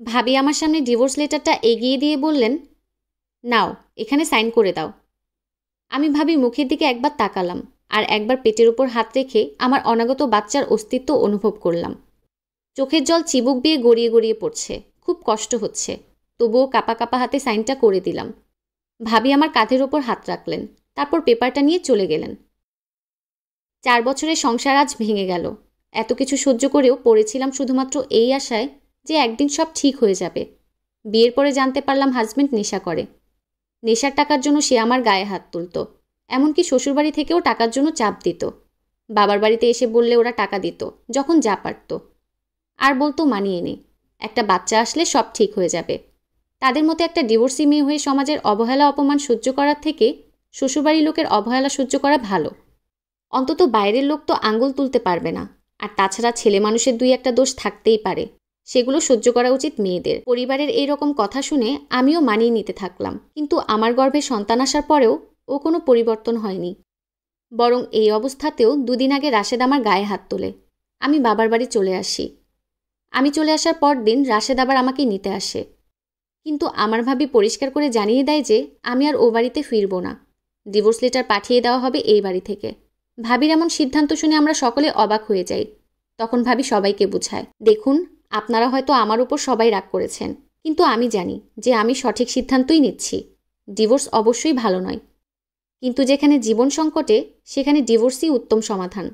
ভাবি আমার সামনে ডিভোর্স লেটারটা এগিয়ে দিয়ে বললেন, নাও এখানে সাইন করে দাও। আমি ভাবির মুখের দিকে একবার তাকালাম আর একবার পেটের উপর হাত রেখে আমার অনাগত বাচ্চার অস্তিত্ব অনুভব করলাম। চোখের জল চিবুক দিয়ে গড়িয়ে গড়িয়ে পড়ছে, খুব কষ্ট হচ্ছে, তবুও কাপা কাপা হাতে সাইনটা করে দিলাম। ভাবি আমার কাঁধের ওপর হাত রাখলেন, তারপর পেপারটা নিয়ে চলে গেলেন। 4 বছরের সংসার আজ ভেঙে গেল। এত কিছু সহ্য করেও পড়েছিলাম শুধুমাত্র এই আশায় যে একদিন সব ঠিক হয়ে যাবে। বিয়ের পরে জানতে পারলাম হাজব্যান্ড নেশা করে। নেশার টাকার জন্য সে আমার গায়ে হাত তুলত, এমনকি শ্বশুরবাড়ি থেকেও টাকার জন্য চাপ দিত। বাবার বাড়িতে এসে বললে ওরা টাকা দিত যখন যা পারত, আর বলতো মানিয়ে নে, একটা বাচ্চা আসলে সব ঠিক হয়ে যাবে। তাদের মতো একটা ডিভোর্সি মেয়ে হয়ে সমাজের অবহেলা অপমান সহ্য করার থেকে শ্বশুরবাড়ির লোকের অবহেলা সহ্য করা ভালো। অন্তত বাইরের লোক তো আঙুল তুলতে পারবে না, আর তাছাড়া ছেলে মানুষের 2-1টা দোষ থাকতেই পারে, সেগুলো সহ্য করা উচিত মেয়েদের। পরিবারের এই রকম কথা শুনে আমিও মানিয়ে নিতে থাকলাম, কিন্তু আমার গর্ভে সন্তান আসার পরেও ও কোনো পরিবর্তন হয়নি। বরং এই অবস্থাতেও 2 দিন আগে রাশেদ আমার গায়ে হাত তোলে। আমি বাবার বাড়ি চলে আসি। আমি চলে আসার পর দিন রাশেদ আবার আমাকে নিতে আসে, কিন্তু আমার ভাবি পরিষ্কার করে জানিয়ে দেয় যে আমি আর ও বাড়িতে ফিরব না, ডিভোর্স লেটার পাঠিয়ে দেওয়া হবে এই বাড়ি থেকে। ভাবির এমন সিদ্ধান্ত শুনে আমরা সকলে অবাক হয়ে যাই। তখন ভাবি সবাইকে বুঝায়, দেখুন আপনারা হয়তো আমার উপর সবাই রাগ করেছেন, কিন্তু আমি জানি যে আমি সঠিক সিদ্ধান্তই নিচ্ছি। ডিভোর্স অবশ্যই ভালো নয়, কিন্তু যেখানে জীবন সংকটে সেখানে ডিভোর্সই উত্তম সমাধান।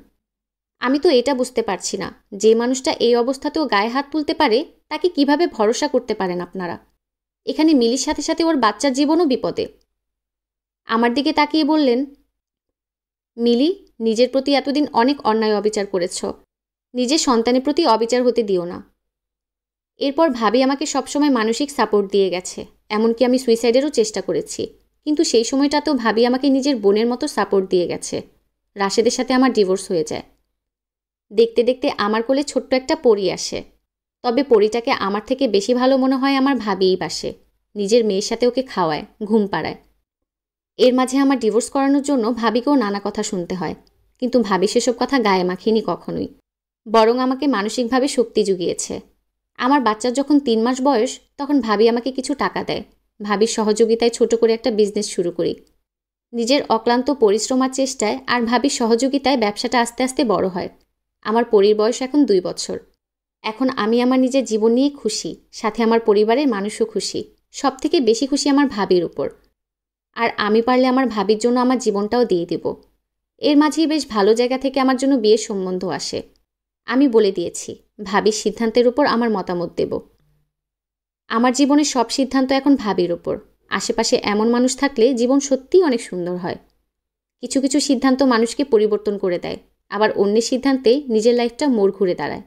আমি তো এটা বুঝতে পারছি না, যে মানুষটা এই অবস্থাতেও গায়ে হাত তুলতে পারে তাকে কিভাবে ভরসা করতে পারেন আপনারা। এখানে মিলির সাথে সাথে ওর বাচ্চার জীবনও বিপদে। আমার দিকে তাকিয়ে বললেন, মিলি, নিজের প্রতি এতদিন অনেক অন্যায় অবিচার করেছ, নিজের সন্তানের প্রতি অবিচার হতে দিও না। এরপর ভাবি আমাকে সবসময় মানসিক সাপোর্ট দিয়ে গেছে, এমনকি আমি সুইসাইডেরও চেষ্টা করেছি, কিন্তু সেই সময়টাতেও ভাবি আমাকে নিজের বোনের মতো সাপোর্ট দিয়ে গেছে। রাশেদের সাথে আমার ডিভোর্স হয়ে যায়। দেখতে দেখতে আমার কোলে ছোট্ট একটা পরী আসে, তবে পরীটাকে আমার থেকে বেশি ভালো মনে হয় আমার ভাবিই বাসে। নিজের মেয়ের সাথে ওকে খাওয়ায়, ঘুম পাড়ায়। এর মাঝে আমার ডিভোর্স করানোর জন্য ভাবিকেও নানা কথা শুনতে হয়, কিন্তু ভাবি সেসব কথা গায়ে মাখিনি কখনোই, বরং আমাকে মানসিকভাবে শক্তি জুগিয়েছে। আমার বাচ্চার যখন 3 মাস বয়স, তখন ভাবি আমাকে কিছু টাকা দেয়। ভাবির সহযোগিতায় ছোট করে একটা বিজনেস শুরু করি। নিজের অক্লান্ত পরিশ্রম আর চেষ্টায় আর ভাবির সহযোগিতায় ব্যবসাটা আস্তে আস্তে বড় হয়। আমার পরীর বয়স এখন 2 বছর। এখন আমি আমার নিজের জীবন নিয়ে খুশি, সাথে আমার পরিবারের মানুষও খুশি। সবথেকে বেশি খুশি আমার ভাবির উপর, আর আমি পারলে আমার ভাবির জন্য আমার জীবনটাও দিয়ে দেব। এর মাঝেই বেশ ভালো জায়গা থেকে আমার জন্য বিয়ের সম্বন্ধ আসে। আমি বলে দিয়েছি ভাবির সিদ্ধান্তের উপর আমার মতামত দেব। আমার জীবনের সব সিদ্ধান্ত এখন ভাবির উপর। আশেপাশে এমন মানুষ থাকলে জীবন সত্যিই অনেক সুন্দর হয়। কিছু কিছু সিদ্ধান্ত মানুষকে পরিবর্তন করে দেয়, আবার অন্যের সিদ্ধান্তে নিজের লাইফটা মোড় ঘুরে দাঁড়ায়।